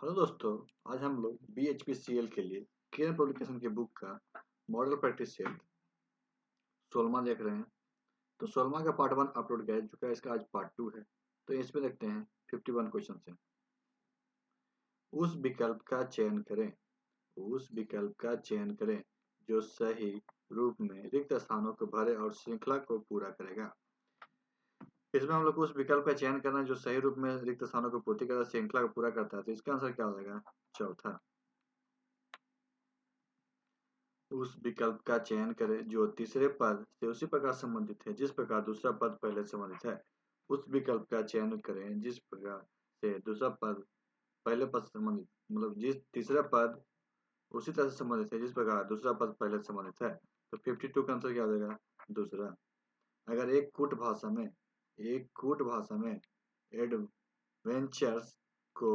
Hello दोस्तों, आज हम लोग BHPCL के लिए केयर पब्लिकेशन की बुक का मॉडल प्रैक्टिस सेट 16वां देख रहे हैं। तो 16वां का पार्ट 1 अपलोड किया है, जो कि इसका आज पार्ट 2 है। तो इसमें देखते हैं 51 क्वेश्चन है। उस विकल्प का चयन करें उस विकल्प का चयन करें जो सही रूप में रिक्त स्थानों को भरे और श्रृंखला को पूरा करेगा। इसमें हम लोग को उस विकल्प का चयन करना है जो सही रूप में रिक्त स्थानों को पूर्ति करता है, श्रृंखला को पूरा करता है। तो इसका आंसर क्या हो जाएगा? चौथा। उस विकल्प का चयन करें जो तीसरे पद से उसी प्रकार संबंधित है जिस प्रकार दूसरा पद पहले संबंधित है। उस विकल्प का चयन करें जिस प्रकार से दूसरा पद पहले पद से संबंधित, मतलब जिस तीसरा पद उसी तरह से संबंधित है जिस प्रकार दूसरा पद पहले से संबंधित है। तो 52 का आंसर क्या हो जाएगा? दूसरा। अगर एक कूट भाषा में एडवेंचर्स को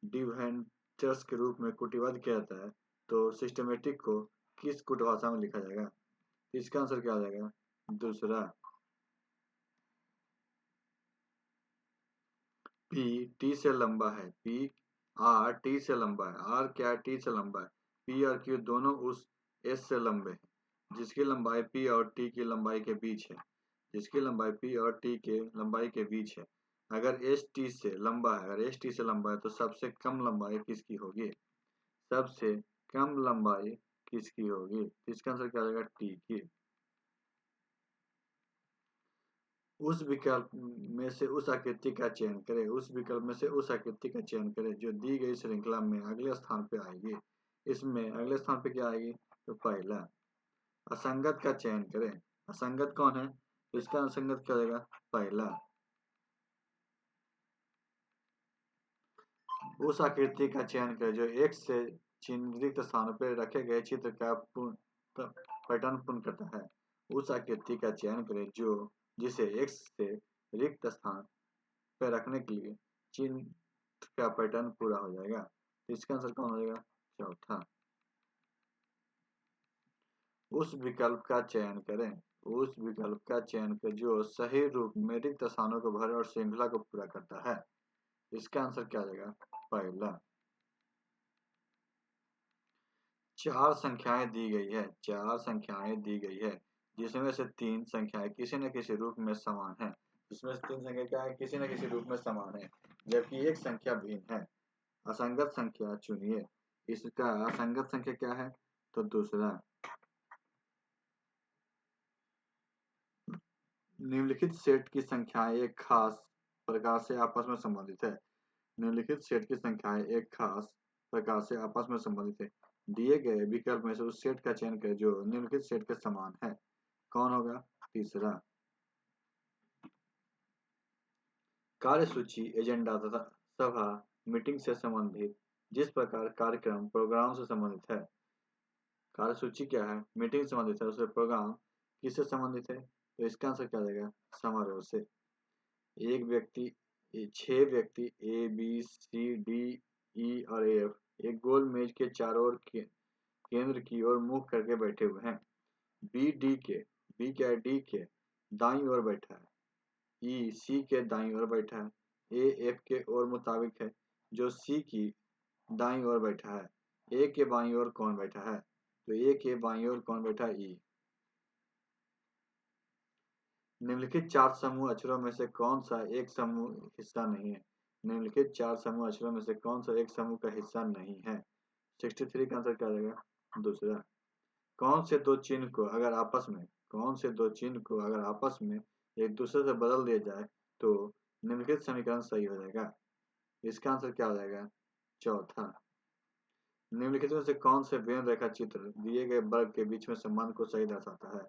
डिवेंचर्स के रूप में कूटबद्ध किया जाता है, तो सिस्टमेटिक को किस कूट भाषा में लिखा जाएगा? इसका आंसर क्या आ जाएगा? दूसरा। पी टी से लंबा है, पी आर टी से लंबा है, आर क्या टी से लंबा है। पी और क्यू दोनों उस एस से लंबे हैं जिसकी लंबाई पी और टी की लंबाई के बीच है, जिसकी लंबाई पी और टी के लंबाई के बीच है। अगर एस टी से लंबा है, तो सबसे कम लंबाई किसकी होगी? सबसे कम लंबाई किसकी होगी? इसका आंसर क्या आ जाएगा? टी की। उस विकल्प में से उस आकृति का चयन करें जो दी गई श्रृंखला में अगले स्थान पे आएगी। इसमें अगले स्थान पे क्या आएगी? तो पहला। असंगत का चयन करें। असंगत कौन है? तो इसका असंगत क्या होगा? पहला। उस आकृति का चयन करें जो X से चिन्हित स्थानों पर रखे गए चित्र का पैटर्न पूर्ण करता है। उस आकृति का चयन करें जिसे X से रिक्त स्थान पे रखने के लिए चिन्ह का पैटर्न पूरा हो जाएगा। तो इसका आंसर कौन हो जाएगा? चौथा। उस विकल्प का चयन करें जो सही रूप में रिक्त स्थानों को भरे और श्रृंखला को पूरा करता है। इसका आंसर क्या आ जाएगा? पहला। चार संख्याएं दी गई है जिसमें से तीन संख्याएं किसी न किसी रूप में समान है। जिसमें से तीन संख्या क्या है? किसी न किसी रूप में समान है, जबकि एक संख्या भिन्न है। असंगत संख्या चुनिए। इसका असंगत संख्या क्या है? तो दूसरा। निम्नलिखित सेट की संख्याएं एक खास प्रकार से आपस में संबंधित है। निम्नलिखित सेट की संख्याएं एक खास प्रकार से आपस में संबंधित है। दिए गए विकल्प में से उस सेट का चयन करें जो निम्नलिखित सेट के समान है। कौन होगा? तीसरा। कार्यसूची एजेंडा तथा सभा मीटिंग से संबंधित जिस प्रकार कार्यक्रम प्रोग्राम से संबंधित है। कार्यसूची क्या है? मीटिंग से संबंधित है। उससे प्रोग्राम किससे संबंधित है? तो इसका आंसर क्या रहेगा? समारोह से। छह व्यक्ति A B C D E और एफ एक गोल मेज के चारों ओर केंद्र की ओर मुख करके बैठे हुए हैं। बी क्या है? डी के दाईं ओर बैठा है। ई सी के दाईं ओर बैठा है। ए एफ के ओर मुताबिक है जो सी की दाईं ओर बैठा है। ए के बाईं ओर कौन बैठा है? तो ए के बाईं ओर कौन बैठा है? ई। निम्नलिखित चार समूह अक्षरों में से कौन सा एक समूह हिस्सा नहीं है? निम्नलिखित चार समूह अक्षरों में से कौन सा एक समूह का हिस्सा नहीं है? 63 का आंसर क्या आ जाएगा? दूसरा। कौन से दो चिन्ह को अगर आपस में एक दूसरे से बदल दिया जाए तो निम्नलिखित समीकरण सही हो जाएगा। इसका आंसर क्या हो जाएगा? चौथा। निम्नलिखित में से कौन से व्यंग्य रेखा चित्र दिए गए वर्ग के बीच में संबंध को सही दर्शाता है?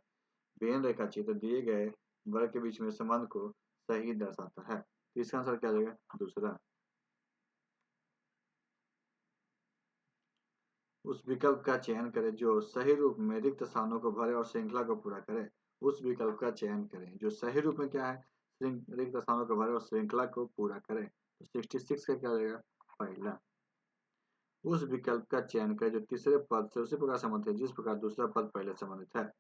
व्यंग्य रेखा चित्र दिए गए वर्ग के बीच में संबंध को सही दर्शाता है। तो इसका आंसर क्या हो जाएगा? दूसरा। उस विकल्प का चयन करें जो सही रूप में रिक्त स्थानों को भरे और श्रृंखला को पूरा करे। उस विकल्प का चयन करें जो सही रूप में क्या है? रिक्त स्थानों को भरे और श्रृंखला को पूरा करे। तो 66 का क्या हो जाएगा? पहला। उस विकल्प का चयन करें जो तीसरे पद से उसी प्रकार संबंधित है जिस प्रकार दूसरा पद पहले संबंधित है।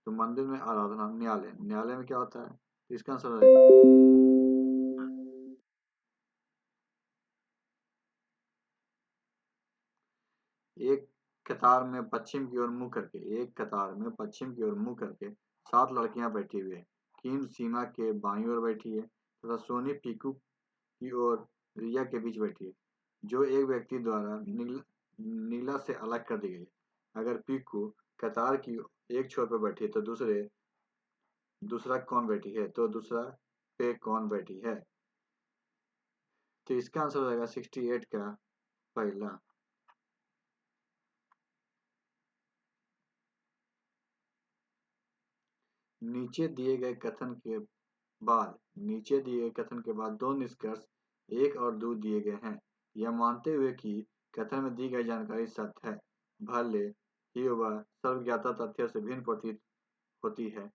तो मंदिर में आराधना, न्यायालय में क्या होता है? तो इसका आंसर हो जाएगा। एक कतार में पश्चिम की ओर मुंह करके एक कतार में पश्चिम की ओर मुंह करके 7 लड़कियां बैठी हुई है। कीम सीमा के बाईं ओर बैठी है तथा सोनी पीकू की ओर रिया के बीच बैठी है, जो एक व्यक्ति द्वारा नीला से अलग कर दी गई है। अगर पीकू कतार की एक छोर पर बैठी है तो दूसरा कौन बैठी है, तो दूसरा पे कौन बैठी है। तो इसका आंसर हो जाएगा 68 का पहला। नीचे दिए गए कथन के नीचे दिए गए कथन के बाद दो निष्कर्ष 1 और 2 दिए गए हैं। यह मानते हुए कि कथन में दी गई जानकारी सत्य है, भले ही वह सर्वज्ञाता तथ्यों से भिन्न प्रतीत होती है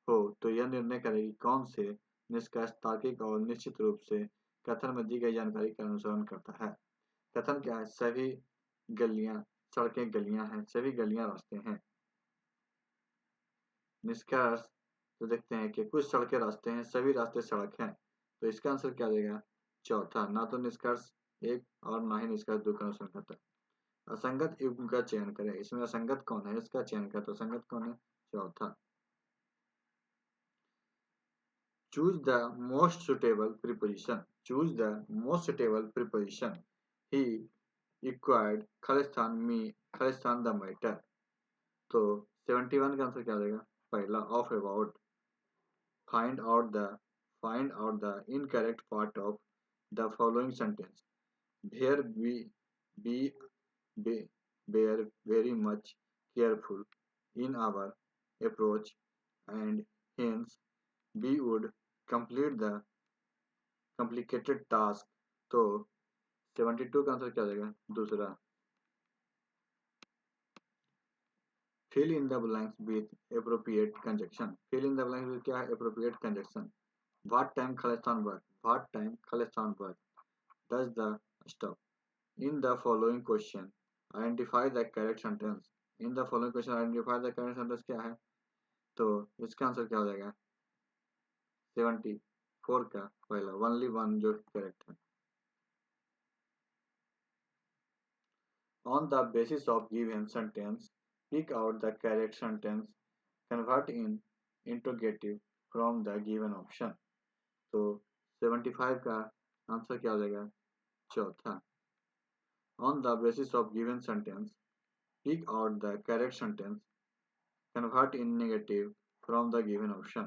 तो यह निर्णय करें कि कौन से निष्कर्ष तार्किक और निश्चित रूप से कथन में दी गई जानकारी का अनुसरण करता है। कथन क्या है? सभी गलियां सड़कें गलियां हैं, सभी गलियां रास्ते हैं। निष्कर्ष तो देखते हैं कि कुछ सड़कें रास्ते हैं, सभी रास्ते सड़क हैं। तो इसका आंसर क्या देगा? चौथा। ना तो निष्कर्ष 1 और ना ही निष्कर्ष 2 का अनुसरण करता है। असंगत युग्म का चयन करें। इसमें असंगत कौन है, इसका चयन करें। तो असंगत कौन है? चौथा। Choose the most suitable preposition. Choose the most suitable preposition. He acquired Khalistan the matter. तो 71 का आंसर क्या देगा? पहला of about. Find out the incorrect part of the following sentence. Here be were very much careful in our approach and hence we would complete the complicated task. तो 72 का answer क्या देगा? दूसरा। Fill in the blanks with appropriate conjunction. Fill in the blanks with क्या है? Appropriate conjunction. What time Khalistan work? What time Khalistan work? Does the stop? In the following question, identify the correct sentence. In the following question, identify the correct sentence क्या है? तो इसका answer क्या हो जाएगा? 74 का पहला, only one जो करेक्ट है। On the basis of given sentence, pick out the correct sentence, convert in interrogative from the given option. तो 75 का आंसर क्या हो जाएगा? चौथा। On the basis of given sentence, pick out the correct sentence, convert in negative from the given option.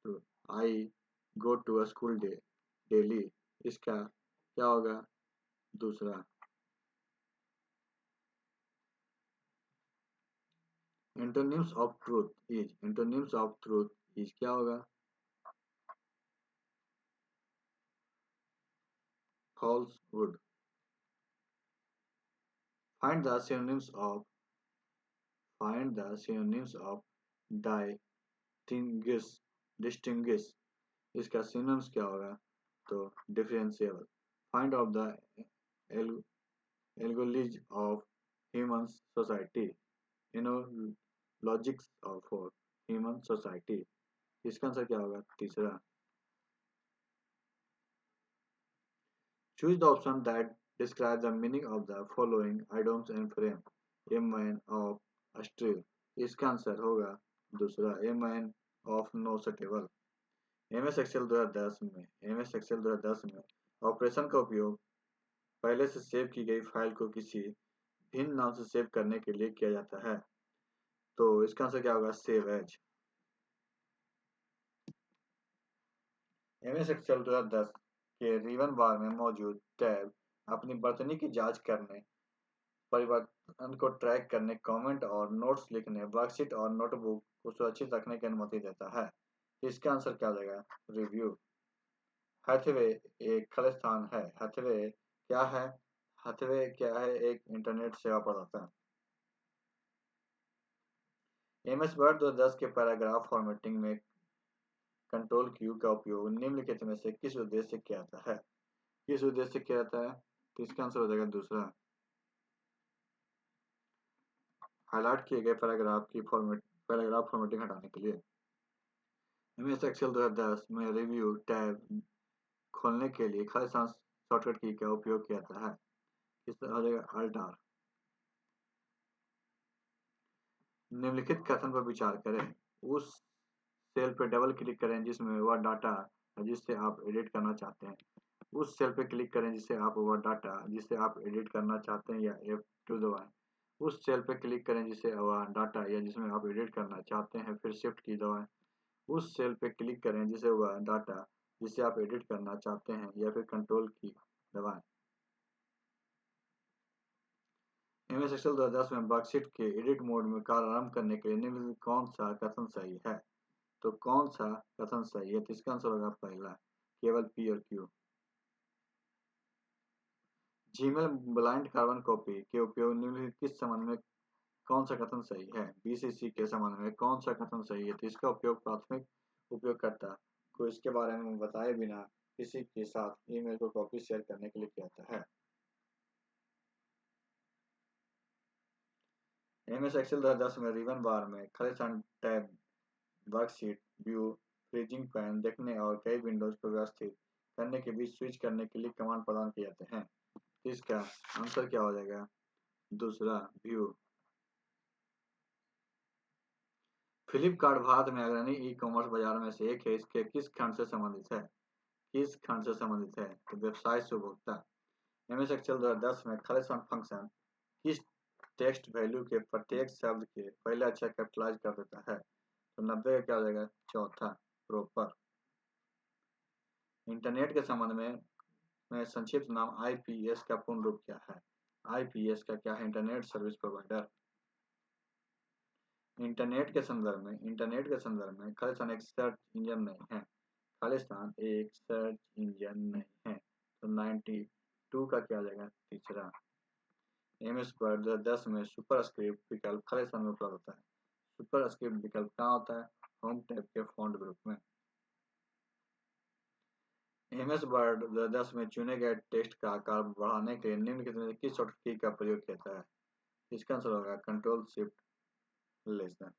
तो I go to a school daily. इसका क्या होगा? दूसरा। Antonyms of truth is क्या होगा? Falsehood. Find the synonyms of distinguish. इसका synonyms क्या होगा? तो differentiable. Find out the algology of human society. Logics for human society. इसका आंसर क्या होगा? तीसरा। Choose the option that describe the meaning of the following items and frame. A man of a steel. इसका answer होगा दूसरा, A man of no suitable. MS Excel 2010 में operation का उपयोग पहले से सेव की गई फाइल को किसी भिन्न नाम से सेव करने के लिए किया जाता है। तो इसका आंसर क्या होगा? Save as. MS Excel 2010 के रिबन बार में मौजूद टैब अपनी वर्तनी की जांच करने, परिवर्तन को ट्रैक करने, कमेंट और नोट्स लिखने, वर्कशीट और नोटबुक को सुरक्षित रखने की अनुमति देता है। इसका आंसर क्या देगा? रिव्यू। हैथवे एक खालिस्तान है। हैथवे क्या है? हैथवे क्या है? एक इंटरनेट सेवा प्रदाता। MS वर्ड 2010 के पैराग्राफ फॉर्मेटिंग में कंट्रोल क्यू का उपयोग निम्नलिखित में से किस उद्देश्य से किया जाता है? किस उद्देश्य से किया जाता है? तो इसका आंसर हो जाएगा दूसरा। हाईलाइट किए गए पैराग्राफ फॉर्मेटिंग हटाने के लिए। MS Excel 2010 में रिव्यू टैब खोलने के लिए खालिस्तान शॉर्टकट की का उपयोग किया जाता है। इस हो जाएगा अल्ट आर। निम्नलिखित कथन पर विचार करें। उस सेल पर डबल क्लिक करें जिसमें वह डाटा है जिससे आप एडिट करना चाहते हैं। उस सेल पर क्लिक करें जिससे आप वह डाटा जिसे आप एडिट करना चाहते हैं या F2 दबाएं। उस सेल पर क्लिक करें जिसे वह डाटा या जिसमें आप एडिट करना चाहते हैं, फिर शिफ्ट की दबाएं। उस सेल पर क्लिक करें जिसे वह डाटा जिसे आप एडिट करना चाहते हैं या फिर कंट्रोल की दबाएं। MS एक्सेल 2010 में वर्कशीट के एडिट मोड में कार्य आरंभ करने के लिए निम्नलिखित कौन सा कथन सही है? तो कौन सा कथन सही है? तो इसका आंसर होगा पहला, केवल P और Q। Gmail blind carbon copy के उपयोग निम्नलिखित किस संबंध में कौन सा कथन सही है? BCC के संबंध में कौन सा कथन सही है? तो इसका उपयोग प्राथमिक उपयोगकर्ता को इसके बारे में बताए बिना किसी के साथ ईमेल को कॉपी शेयर करने के लिए किया जाता है। MS एक्सेल 2010 में रिबन बार में Khalistan tab, worksheet, view, freezing pan देखने और कई विंडोज को व्यवस्थित करने के बीच स्विच करने के लिए कमांड प्रदान किए जाते हैं। इसका आंसर क्या हो जाएगा? दूसरा, व्यू। फ्लिपकार्ट भारत में अग्रणी ई कॉमर्स बाजार में से एक है। इसके किस खंड से संबंधित है? किस खंड से संबंधित है? तो व्यवसाय से उपभोक्ता। MS एक्सेल 2010 में खालिस्तान फंक्शन किस टेक्स्ट वैल्यू के प्रत्येक शब्द के पहले अक्षर कैपिटलाइज कर देता है? तो 90 का क्या हो जाएगा? चौथा, प्रॉपर। इंटरनेट के संबंध में संक्षिप्त नाम IPS का पूर्ण रूप क्या है? IPS का क्या है? Internet service provider. इंटरनेट के संदर्भ में खालिस्तान एक सर्च इंजन नहीं है। खालिस्तान एक सर्च इंजन नहीं है। तो 92 का क्या हो जाएगा? तीसरा। MS वर्ड 10 में सुपर स्क्रिप्ट विकल्प खालिस्तान में उपलब्ध होता है। सुपर स्क्रिप्ट विकल्प कहाँ होता है? होम टैब के फॉन्ट ग्रुप में। MS वर्ड 10 में चुने गए टेक्स्ट का आकार बढ़ाने के लिए निम्नलिखित में से किस शॉर्टकट की का प्रयोग किया जाता है? इसका आंसर होगा कंट्रोल शिफ्ट लेस देन।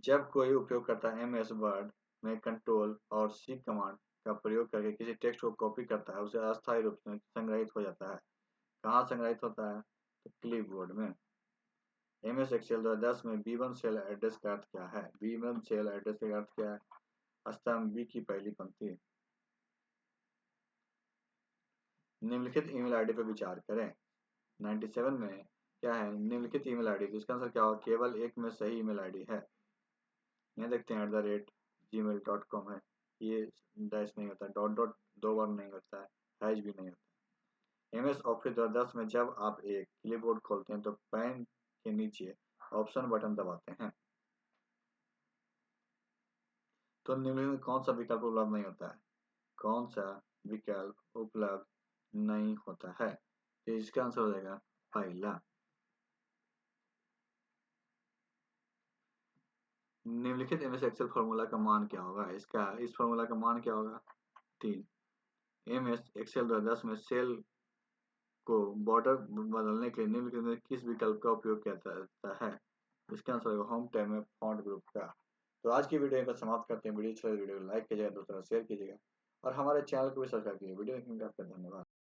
जब कोई उपयोगकर्ता MS वर्ड में कंट्रोल और C कमांड का प्रयोग करके किसी टेक्स्ट को कॉपी करता है, उसे अस्थायी रूप से संग्रहित हो जाता है। कहाँ संग्रहित होता है? तो क्लिपबोर्ड में। MS एक्सेल 2010 में B1 सेल एड्रेस का अर्थ क्या है? B1 सेल एड्रेस का अर्थ क्या है? स्तंभ B की पहली पंक्ति। निम्नलिखित ईमेल आईडी पर विचार करें। 97 में क्या है? निम्नलिखित ईमेल आईडी। तो इसका आंसर क्या होगा? केवल एक में सही ईमेल आईडी है। यहाँ देखते हैं @gmail.com है। ये डैश नहीं होता, डॉट डॉट दो बार नहीं होता है, हैश भी नहीं होता। MS ऑफिस 2010 में जब आप एक क्लिपबोर्ड खोलते हैं तो पैन के नीचे ऑप्शन बटन दबाते हैं तो निम्नलिखित में कौन सा विकल्प उपलब्ध नहीं होता है? कौन सा विकल्प उपलब्ध नहीं होता है? तो इसका आंसर हो जाएगा पहला। निम्नलिखित MS एक्सेल फॉर्मूला का मान क्या होगा? इस फॉर्मूला का मान क्या होगा? 3। MS एक्सेल 2010 में सेल को बॉर्डर बदलने के लिए निम्नलिखित में किस विकल्प का उपयोग किया जाता है? इसका आंसर होगा होम टैब में फॉन्ट ग्रुप का। तो आज की वीडियो को समाप्त करते हैं। वीडियो अच्छा लगे वीडियो को लाइक कीजिएगा, दोस्तों को शेयर कीजिएगा और हमारे चैनल को भी सब्सक्राइब कीजिए। वीडियो देखने के लिए आपका धन्यवाद।